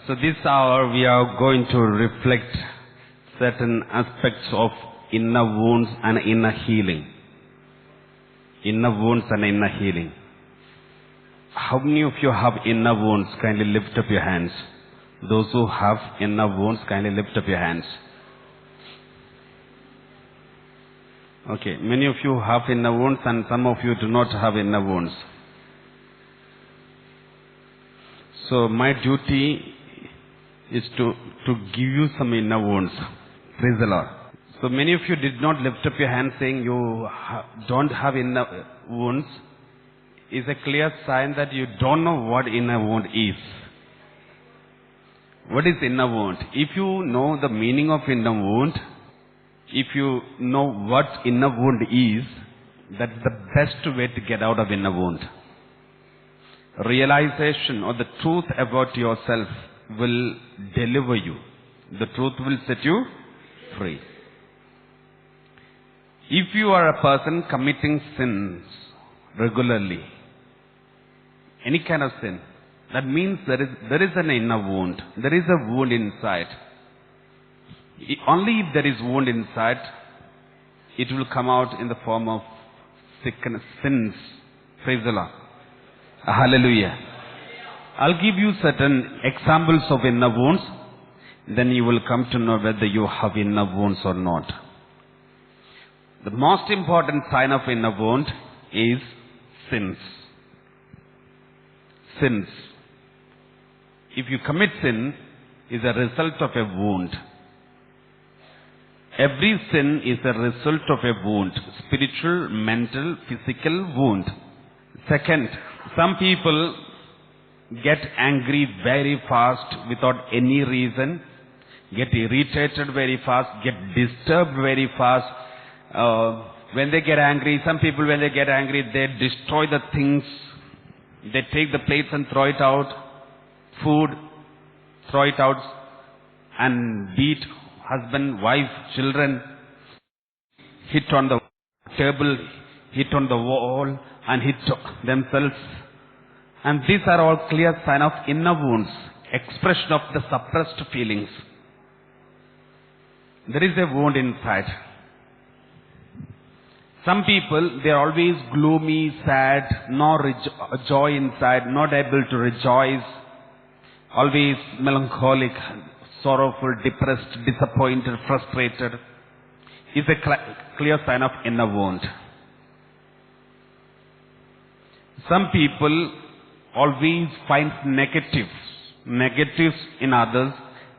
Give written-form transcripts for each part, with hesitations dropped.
So this hour we are going to reflect certain aspects of inner wounds and inner healing. Inner wounds and inner healing. How many of you have inner wounds? Kindly lift up your hands. Those who have inner wounds, kindly lift up your hands. Okay, many of you have inner wounds and some of you do not have inner wounds. So my duty is to give you some inner wounds. Praise the Lord. So many of you did not lift up your hand saying you don't have inner wounds. Is a clear sign that you don't know what inner wound is. What is inner wound? If you know the meaning of inner wound, if you know what inner wound is, that's the best way to get out of inner wound. Realization or the truth about yourself will deliver you. The truth will set you free. If you are a person committing sins regularly, any kind of sin, that means there is an inner wound. There is a wound inside. Only if there is wound inside, it will come out in the form of sickness, sins. Praise the Lord. Hallelujah. I'll give you certain examples of inner wounds. Then you will come to know whether you have inner wounds or not. The most important sign of inner wound is sins. Sins. If you commit sin, is a result of a wound. Every sin is a result of a wound. Spiritual, mental, physical wound. Second, some people get angry very fast without any reason, get irritated very fast, get disturbed very fast. When they get angry, some people when they get angry, they destroy the things. They take the plates and throw it out. Food, throw it out. And beat husband, wife, children. Hit on the table, hit on the wall, and hit themselves. And these are all clear sign of inner wounds, expression of the suppressed feelings. There is a wound inside. Some people, they are always gloomy, sad, no joy inside, not able to rejoice, always melancholic, sorrowful, depressed, disappointed, frustrated. Is a clear sign of inner wound. Some people always find negatives in others,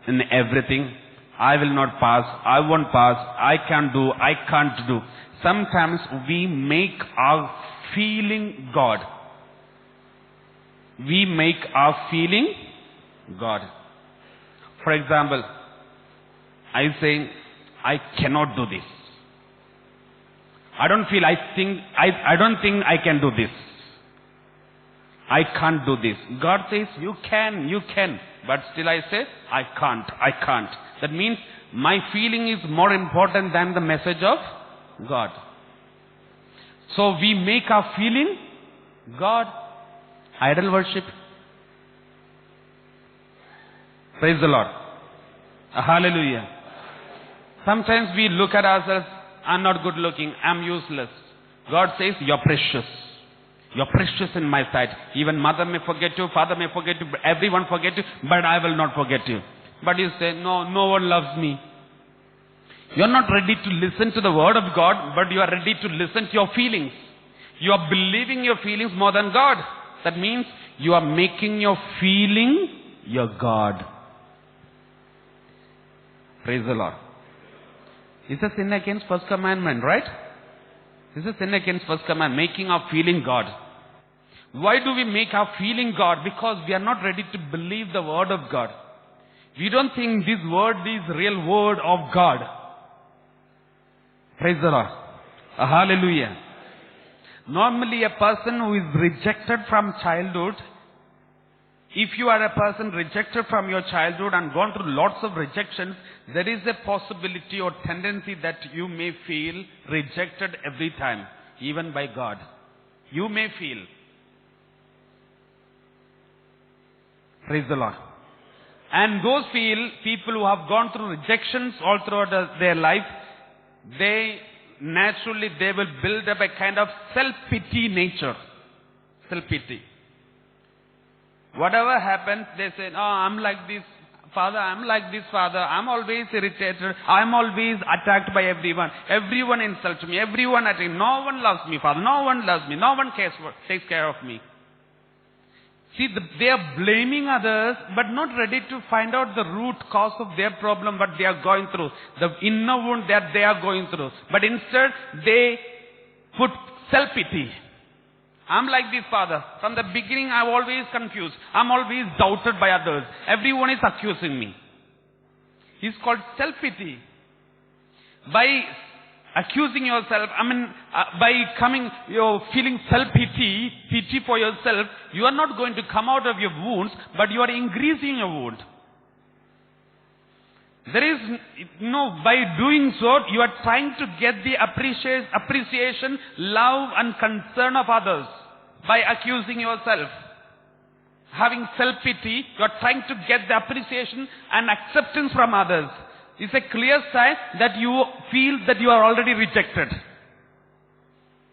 in everything. I will not pass, I won't pass, I can't do, I can't do. Sometimes we make our feeling God. We make our feeling God. For example, I say, I cannot do this. I don't think I can do this. I can't do this. God says, you can. But still I say, I can't. That means my feeling is more important than the message of God. So we make our feeling God. Idol worship. Praise the Lord. Hallelujah. Sometimes we look at ourselves, I'm not good looking, I'm useless. God says, you're precious. You're precious in my sight. Even mother may forget you, father may forget you, everyone forget you, but I will not forget you. But you say, no one loves me. You're not ready to listen to the word of God, but you are ready to listen to your feelings. You are believing your feelings more than God. That means you are making your feeling your God. Praise the Lord. It's a sin against first commandment, right? This is a sin against first command, making our feeling God. Why do we make our feeling God? Because we are not ready to believe the word of God. We don't think this word is real word of God. Praise the Lord. Hallelujah. Normally a person who is rejected from childhood, if you are a person rejected from your childhood and gone through lots of rejections, there is a possibility or tendency that you may feel rejected every time, even by God. You may feel. Praise the Lord. And those people who have gone through rejections all throughout their life, they naturally, they will build up a kind of self-pity nature. Self-pity. Whatever happens, they say, oh, I'm like this, Father, I'm like this, Father. I'm always irritated. I'm always attacked by everyone. Everyone insults me. Everyone attacks me. No one loves me, Father. No one loves me. No one takes care of me. See, they are blaming others, but not ready to find out the root cause of their problem, what they are going through, the inner wound that they are going through. But instead, they put self-pity. I'm like this, Father. From the beginning, I'm always confused. I'm always doubted by others. Everyone is accusing me. It's called self-pity. By accusing yourself, by feeling self-pity, pity for yourself, you are not going to come out of your wounds, but you are increasing your wound. There is by doing so, you are trying to get the appreciation, love and concern of others by accusing yourself. Having self-pity, you are trying to get the appreciation and acceptance from others. It's a clear sign that you feel that you are already rejected.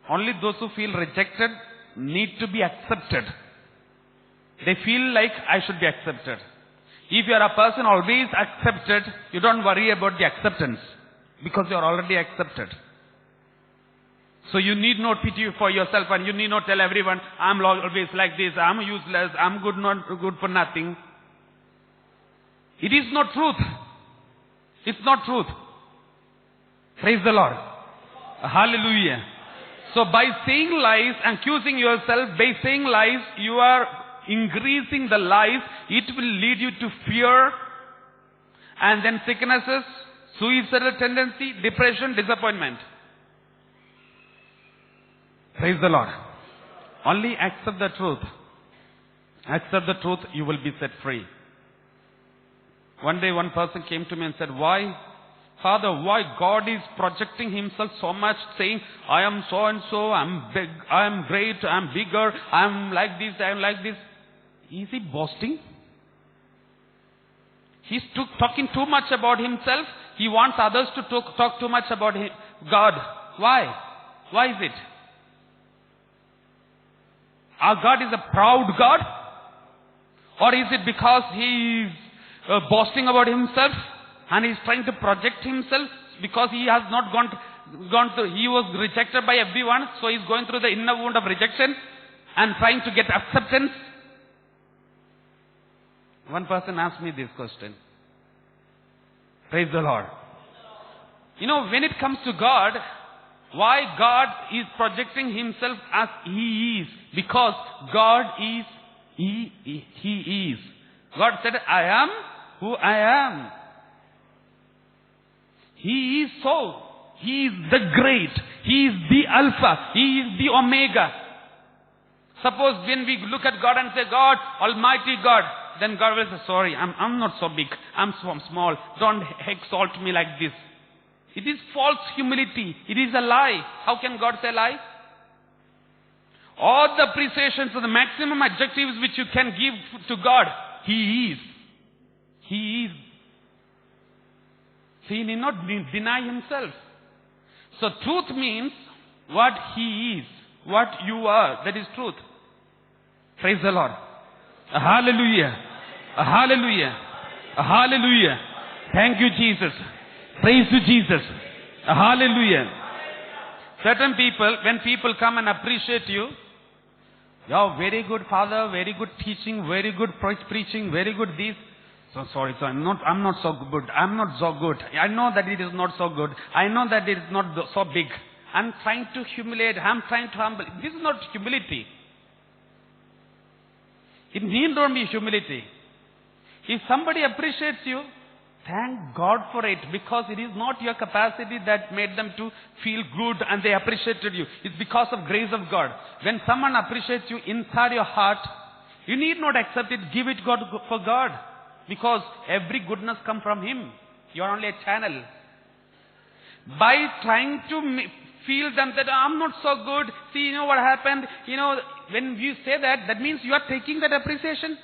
Only those who feel rejected need to be accepted. They feel like I should be accepted. If you are a person always accepted, you don't worry about the acceptance because you are already accepted. So you need not pity for yourself and you need not tell everyone, I'm always like this, I'm useless, I'm not good for nothing. It is not truth. It's not truth. Praise the Lord. Hallelujah. So by saying lies, accusing yourself, by saying lies, you are increasing the lies. It will lead you to fear and then sicknesses, suicidal tendency, depression, disappointment. Praise the Lord. Only accept the truth. Accept the truth, you will be set free. One day one person came to me and said, why, Father, why God is projecting himself so much, saying, I am so and so, I'm big, I am great, I'm bigger, I'm like this, I'm like this. Is he boasting? He's talking too much about himself. He wants others to talk too much about God. Why? Why is it? Our God is a proud God? Or is it because he is boasting about himself and he's trying to project himself because he has not gone through, he was rejected by everyone, so he's going through the inner wound of rejection and trying to get acceptance? One person asked me this question. Praise the Lord. When it comes to God, why God is projecting himself as he is? Because God is, he is. God said, I am who I am. He is so. He is the great. He is the Alpha. He is the Omega. Suppose when we look at God and say, God, Almighty God, then God will say, sorry, I'm not so big. I'm so small. Don't exalt me like this. It is false humility. It is a lie. How can God say lie? All the appreciations of the maximum adjectives which you can give to God, he is. He is. So he need not deny himself. So truth means what he is, what you are. That is truth. Praise the Lord. Hallelujah. Hallelujah. Hallelujah. Thank you, Jesus. Praise to Jesus. Hallelujah. Certain people, when people come and appreciate you, you're very good, Father, very good teaching, very good preaching, very good this. So sorry, so I'm not so good. I'm not so good. I know that it is not so good. I know that it is not so big. I'm trying to humiliate. I'm trying to humble. This is not humility. It need not be humility. If somebody appreciates you, thank God for it, because it is not your capacity that made them to feel good and they appreciated you. It's because of grace of God. When someone appreciates you inside your heart, you need not accept it, give it for God. Because every goodness comes from Him. You are only a channel. By trying to feel them that I'm not so good, see, what happened, when you say that, that means you are taking that appreciation.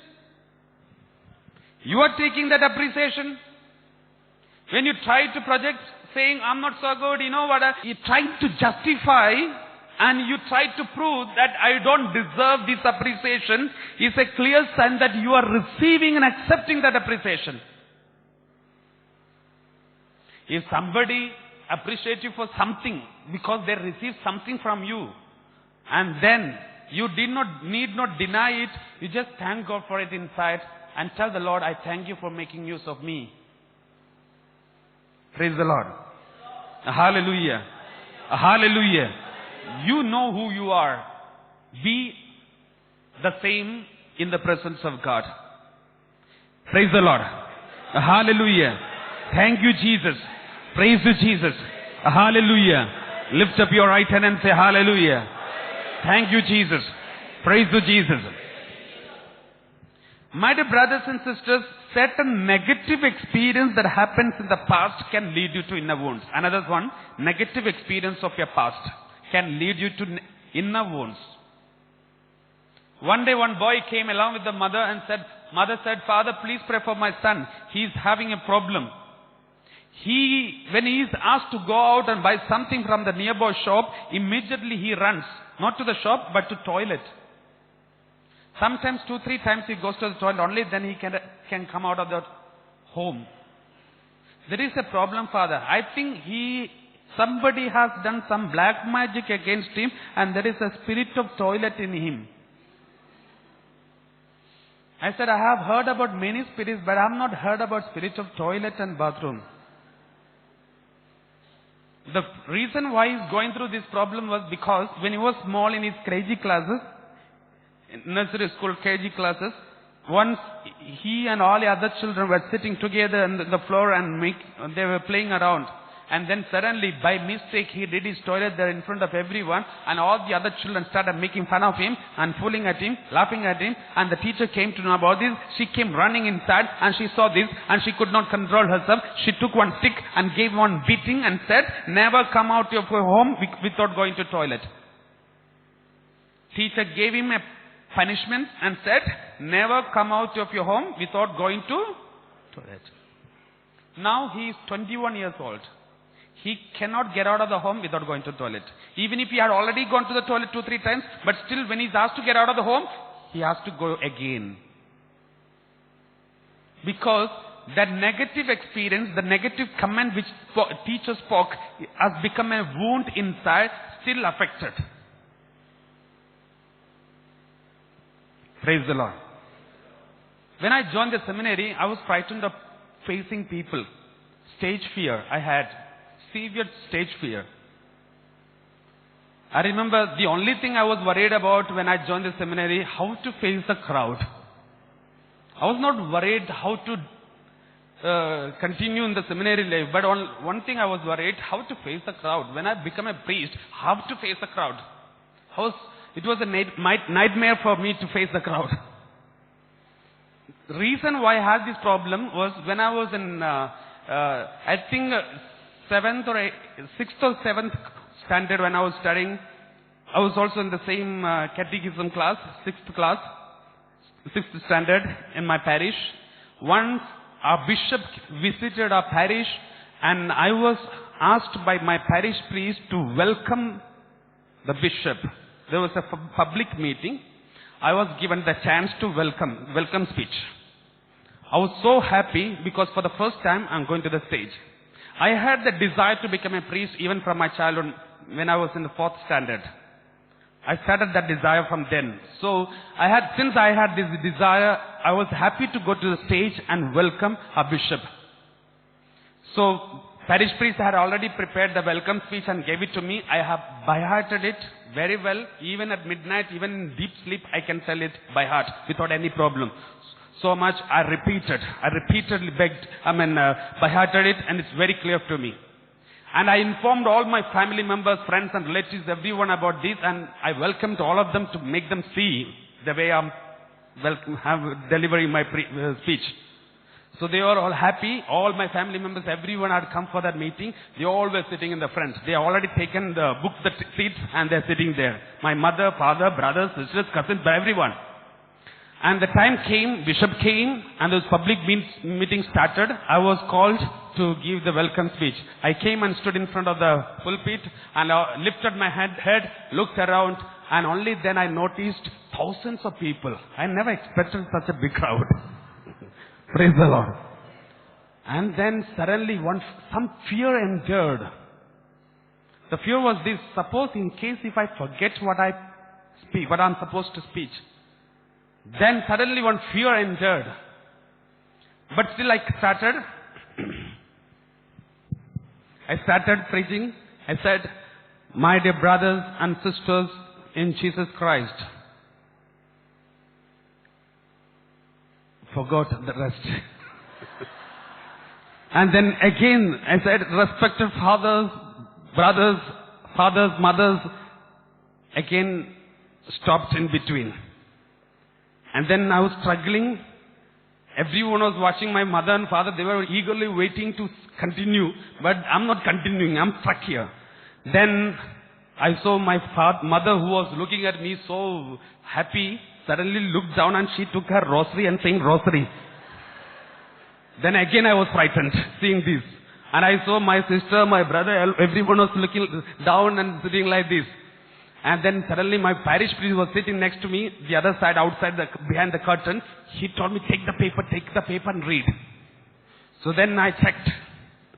You are taking that appreciation. When you try to project saying, I'm not so good, you know what, you try to justify and you try to prove that I don't deserve this appreciation, is a clear sign that you are receiving and accepting that appreciation. If somebody appreciates you for something because they receive something from you, and then you need not deny it, you just thank God for it inside and tell the Lord, I thank you for making use of me. Praise the Lord. Hallelujah. Hallelujah. You know who you are. Be the same in the presence of God. Praise the Lord. Hallelujah. Thank you, Jesus. Praise you, Jesus. Hallelujah. Lift up your right hand and say hallelujah. Thank you, Jesus. Praise you, Jesus. My dear brothers and sisters, certain negative experience that happens in the past can lead you to inner wounds. Another one, negative experience of your past can lead you to inner wounds. One day one boy came along with the mother and said, mother said, Father, please pray for my son. He is having a problem. When he is asked to go out and buy something from the nearby shop, immediately he runs, not to the shop, but to toilet. Sometimes 2-3 times he goes to the toilet, only then he can come out of the home. There is a problem, Father. I think somebody has done some black magic against him, and there is a spirit of toilet in him. I said, I have heard about many spirits, but I have not heard about spirit of toilet and bathroom. The reason why he is going through this problem was because when he was small in his KG classes, nursery school KG classes, once he and all the other children were sitting together on the floor and they were playing around. And then suddenly, by mistake, he did his toilet there in front of everyone, and all the other children started making fun of him and fooling at him, laughing at him. And the teacher came to know about this. She came running inside and she saw this and she could not control herself. She took one stick and gave one beating and said, never come out of your home without going to toilet. Teacher gave him a punishment and said, never come out of your home without going to toilet. Now he is 21 years old. He cannot get out of the home without going to the toilet. Even if he had already gone to the toilet 2-3 times, but still when he is asked to get out of the home, he has to go again. Because that negative experience, the negative comment which teacher spoke, has become a wound inside, still affected. Praise the Lord. When I joined the seminary, I was frightened of facing people. Stage fear I had. Severe stage fear. I remember the only thing I was worried about when I joined the seminary, how to face the crowd. I was not worried how to continue in the seminary life, but one thing I was worried, how to face the crowd. When I become a priest, how to face the crowd. It was a nightmare for me to face the crowd. The reason why I had this problem was when I was in, I think, 6th or 7th standard when I was studying. I was also in the same catechism class, 6th standard in my parish. Once our bishop visited our parish and I was asked by my parish priest to welcome the bishop. There was a public meeting. I was given the chance to welcome speech. I was so happy because for the first time I'm going to the stage. I had the desire to become a priest even from my childhood when I was in the 4th standard. I started that desire from then. So since I had this desire, I was happy to go to the stage and welcome our bishop. So parish priest had already prepared the welcome speech and gave it to me. I have by-hearted it very well. Even at midnight, even in deep sleep, I can tell it by heart without any problem. So much I repeatedly by-hearted it, and it's very clear to me. And I informed all my family members, friends and relatives, everyone about this, and I welcomed all of them to make them see the way I'm delivering my speech. So they were all happy. All my family members, everyone had come for that meeting. They all were sitting in the front. They already taken booked the seats and they're sitting there. My mother, father, brothers, sisters, cousins, everyone. And the time came, bishop came, and the public meeting started. I was called to give the welcome speech. I came and stood in front of the pulpit and lifted my head, looked around, and only then I noticed thousands of people. I never expected such a big crowd. Praise the Lord. And then suddenly some fear entered. The fear was this: suppose in case if I forget what I'm supposed to speak. Then suddenly one fear entered. But still I started preaching. I said, my dear brothers and sisters in Jesus Christ. Forgot the rest. And then again I said, respected fathers, brothers, mothers. Again stopped in between. And then I was struggling. Everyone was watching, my mother and father. They were eagerly waiting to continue. But I'm not continuing. I'm stuck here. Then I saw my mother, who was looking at me so happy, suddenly looked down and she took her rosary and sang rosary. Then again I was frightened seeing this. And I saw my sister, my brother, everyone was looking down and sitting like this. And then suddenly my parish priest was sitting next to me, the other side, outside, behind the curtain. He told me, take the paper and read. So then I checked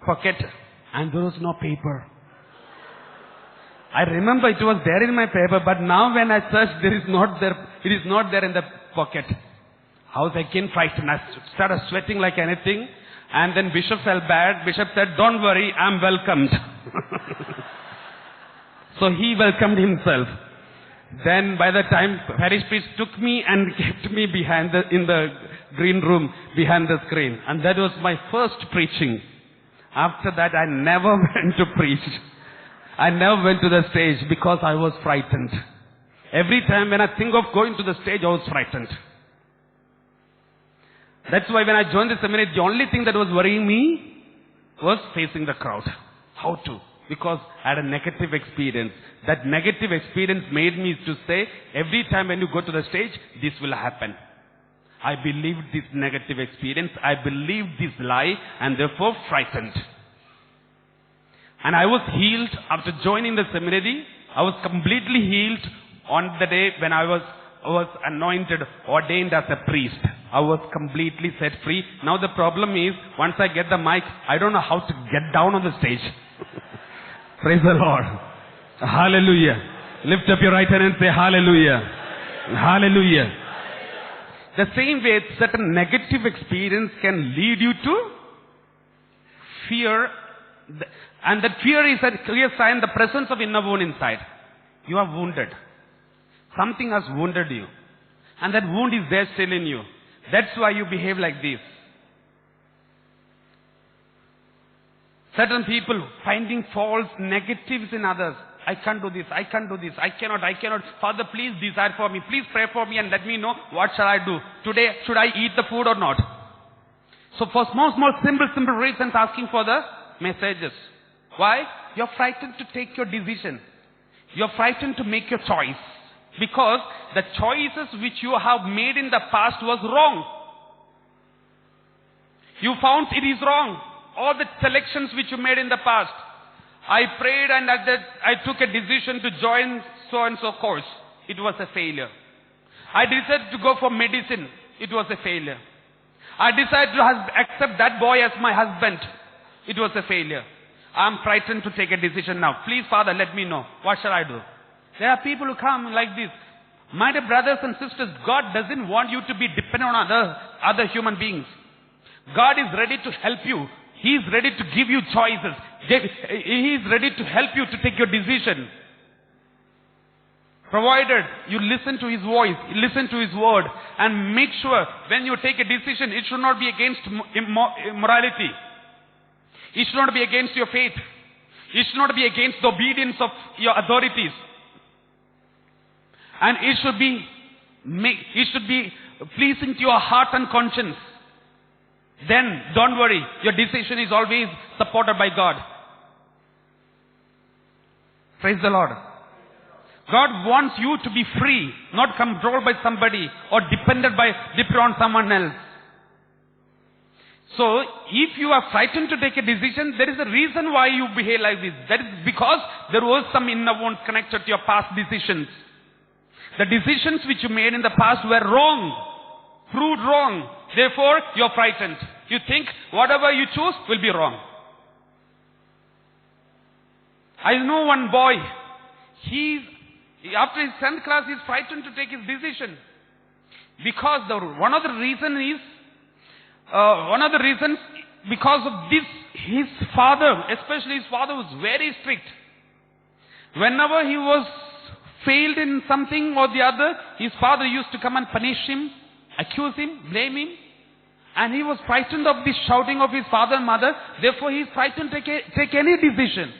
pocket and there was no paper. I remember it was there in my paper, but now when I searched, it is not there in the pocket. I was again frightened. I started sweating like anything. And then Bishop felt bad. Bishop said, don't worry, I'm welcomed. So he welcomed himself. Then by the time parish priest took me and kept me in the green room behind the screen. And that was my first preaching. After that I never went to preach. I never went to the stage because I was frightened. Every time when I think of going to the stage, I was frightened. That's why when I joined the seminary, the only thing that was worrying me was facing the crowd. How to? Because I had a negative experience. That negative experience made me to say, every time when you go to the stage, this will happen. I believed this negative experience. I believed this lie and therefore frightened. And I was healed after joining the seminary. I was completely healed on the day when I was anointed, ordained as a priest. I was completely set free. Now the problem is, once I get the mic, I don't know how to get down on the stage. Praise the Lord. Hallelujah. Lift up your right hand and say hallelujah. Hallelujah. The same way, certain negative experience can lead you to fear. And that fear is a clear sign, the presence of inner wound inside. You are wounded. Something has wounded you. And that wound is there still in you. That's why you behave like this. Certain people finding faults, negatives in others. I can't do this, I can't do this, I cannot. Father, please desire for me. Please pray for me and let me know what shall I do. Today, should I eat the food or not? So for small, simple reasons asking for the messages. Why? You're frightened to take your decision. You're frightened to make your choice. Because the choices which you have made in the past was wrong. You found it is wrong. All the selections which you made in the past. I prayed and I took a decision to join so-and-so course. It was a failure. I decided to go for medicine. It was a failure. I decided to accept that boy as my husband. It was a failure. I'm frightened to take a decision now. Please, Father, let me know. What shall I do? There are people who come like this. My dear brothers and sisters, God doesn't want you to be dependent on other human beings. God is ready to help you. He is ready to give you choices. He is ready to help you to take your decision. Provided you listen to His voice, listen to His word, and make sure when you take a decision, it should not be against immorality. It should not be against your faith. It should not be against the obedience of your authorities. And it should be pleasing to your heart and conscience. Then, don't worry, your decision is always supported by God. Praise the Lord. God wants you to be free, not controlled by somebody or dependent on someone else. So, if you are frightened to take a decision, there is a reason why you behave like this. That is because there was some inner wound connected to your past decisions. The decisions which you made in the past were wrong, proved wrong. Therefore, you are frightened. You think whatever you choose will be wrong. I know one boy. After his 10th class, he is frightened to take his decision. Because one of the reasons, because of this, his father, especially his father, was very strict. Whenever he was failed in something or the other, his father used to come and punish him, accuse him, blame him. And he was frightened of the shouting of his father and mother. Therefore, he is frightened to take any decision.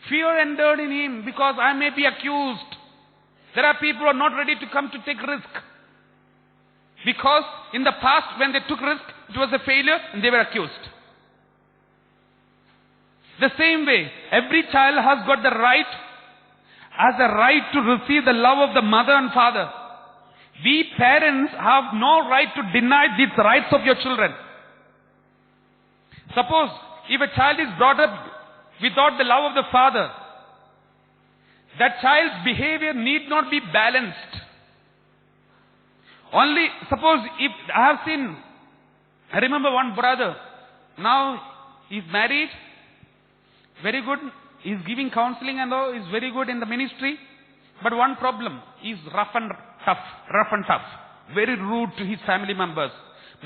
Fear entered in him because I may be accused. There are people who are not ready to come to take risk. Because in the past, when they took risk, it was a failure and they were accused. The same way, every child has got the right, has a right to receive the love of the mother and father. We parents have no right to deny these rights of your children. Suppose, if a child is brought up without the love of the father, that child's behavior need not be balanced. Only, suppose if I remember one brother, now he's married, very good, he's giving counseling and all, he's very good in the ministry. But one problem, he's rough and tough, very rude to his family members.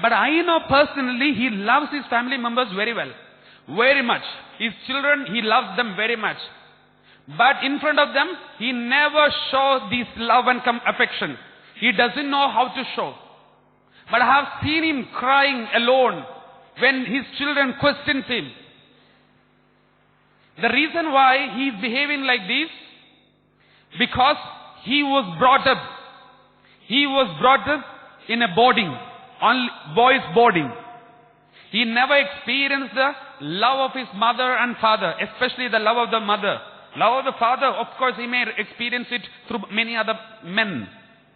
But I know personally, he loves his family members very well, very much. His children, he loves them very much. But in front of them, he never shows this love and affection. He doesn't know how to show. But I have seen him crying alone when his children questions him. The reason why he is behaving like this, because he was brought up in a boarding, on boys' boarding. He never experienced the love of his mother and father, especially the love of the mother. Love of the father, of course, he may experience it through many other men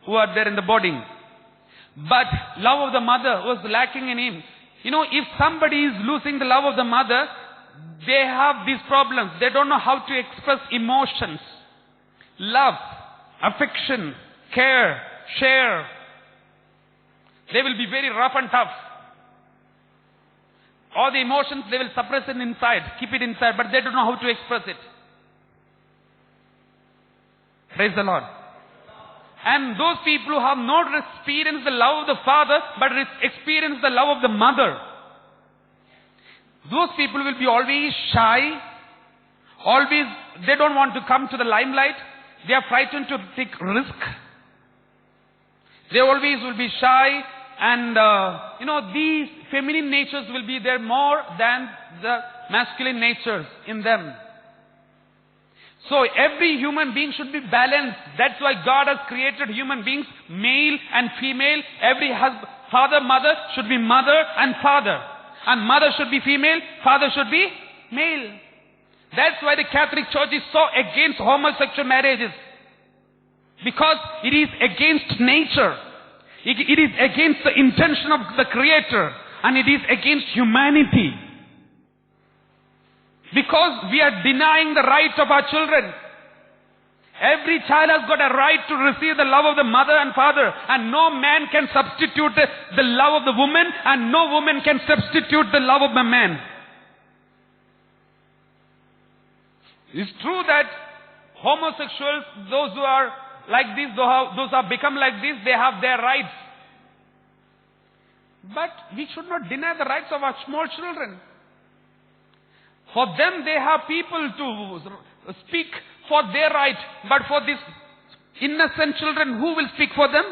who are there in the boarding. But love of the mother was lacking in him. You know, if somebody is losing the love of the mother, they have these problems. They don't know how to express emotions. Love, affection, care, share. They will be very rough and tough. All the emotions, they will suppress it inside, keep it inside, but they don't know how to express it. Praise the Lord. And those people who have not experienced the love of the father, but experienced the love of the mother, those people will be always shy, they don't want to come to the limelight, they are frightened to take risk. They always will be shy, and these feminine natures will be there more than the masculine natures in them. So every human being should be balanced. That's why God has created human beings, male and female. Every father, mother should be mother and father. And mother should be female, father should be male. That's why the Catholic Church is so against homosexual marriages. Because it is against nature. It is against the intention of the Creator. And it is against humanity. Because we are denying the right of our children. Every child has got a right to receive the love of the mother and father. And no man can substitute the love of the woman. And no woman can substitute the love of the man. It's true that homosexuals, those who are like this, those who have become like this, they have their rights. But we should not deny the rights of our small children. For them, they have people to speak for their right. But for these innocent children, who will speak for them?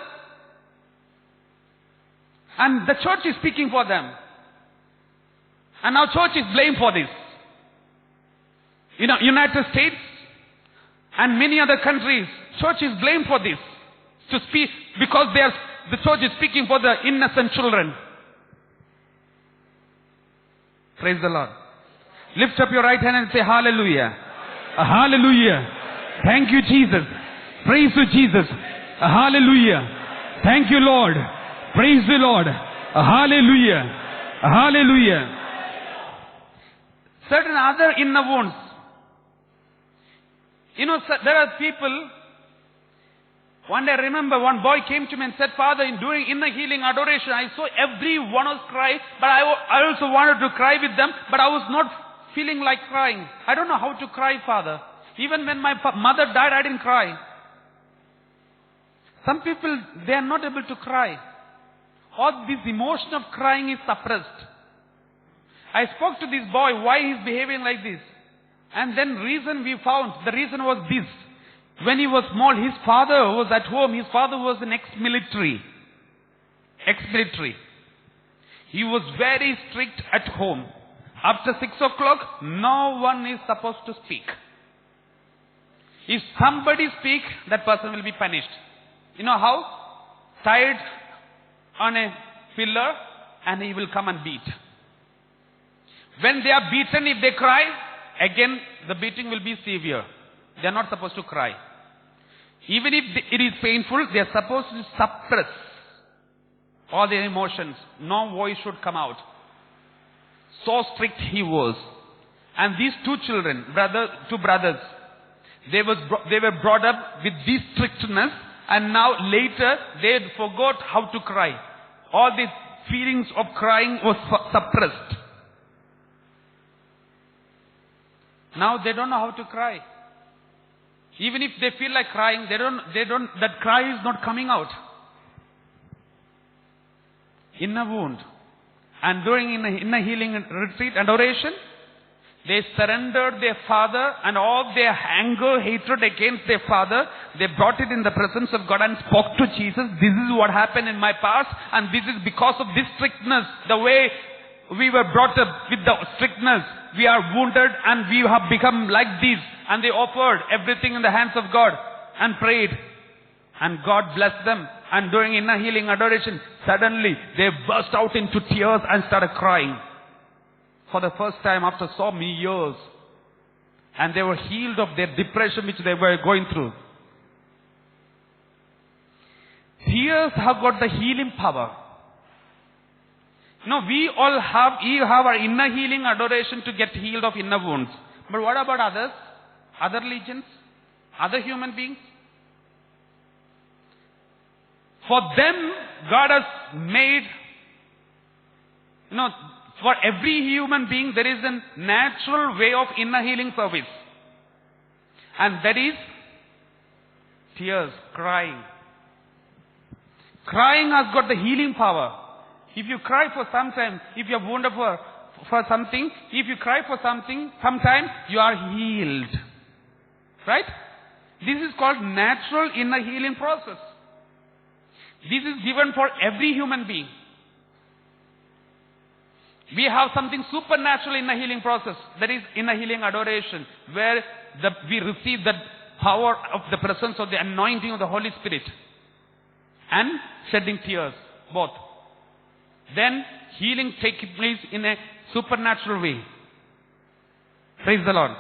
And the church is speaking for them. And our church is blamed for this. In the United States and many other countries, church is blamed for this. To speak, because the church is speaking for the innocent children. Praise the Lord. Lift up your right hand and say hallelujah. Hallelujah. Thank you, Jesus. Praise you, Jesus. Hallelujah. Thank you, Lord. Praise the Lord. Hallelujah. Hallelujah. Certain other inner wounds. You know, there are people. One day I remember one boy came to me and said, Father, in doing inner healing adoration, I saw everyone was crying, but I also wanted to cry with them, but I was not feeling like crying. I don't know how to cry, Father. Even when my mother died, I didn't cry. Some people, they are not able to cry. Or this emotion of crying is suppressed. I spoke to this boy, why he is behaving like this. And then we found, the reason was this. When he was small, his father was at home. His father was an ex-military. He was very strict at home. After 6 o'clock, no one is supposed to speak. If somebody speaks, that person will be punished. You know how? Tied on a pillar, and he will come and beat. When they are beaten, if they cry, again the beating will be severe. They are not supposed to cry. Even if it is painful, they are supposed to suppress all their emotions. No voice should come out. So strict he was. And these two brothers, they were brought up with this strictness, and now later they forgot how to cry. All these feelings of crying was suppressed. Now they don't know how to cry. Even if they feel like crying, that cry is not coming out. Inner wound. And during inner healing retreat and adoration, they surrendered their father and all their anger, hatred against their father. They brought it in the presence of God and spoke to Jesus. This is what happened in my past, and this is because of this strictness. The way we were brought up with the strictness, we are wounded and we have become like this. And they offered everything in the hands of God and prayed. And God blessed them. And during inner healing adoration, suddenly they burst out into tears and started crying. For the first time after so many years. And they were healed of their depression which they were going through. Tears have got the healing power. No, we have our inner healing adoration to get healed of inner wounds. But what about others? Other legions? Other human beings? For them, God has made, for every human being, there is a natural way of inner healing service. And that is tears, crying. Crying has got the healing power. If you cry for some time, if you are wounded for something, if you cry for something, sometime you are healed. Right? This is called natural inner healing process. This is given for every human being. We have something supernatural in the healing process. That is inner healing adoration, where we receive the power of the presence of the anointing of the Holy Spirit. And shedding tears, both. Then healing takes place in a supernatural way. Praise the Lord.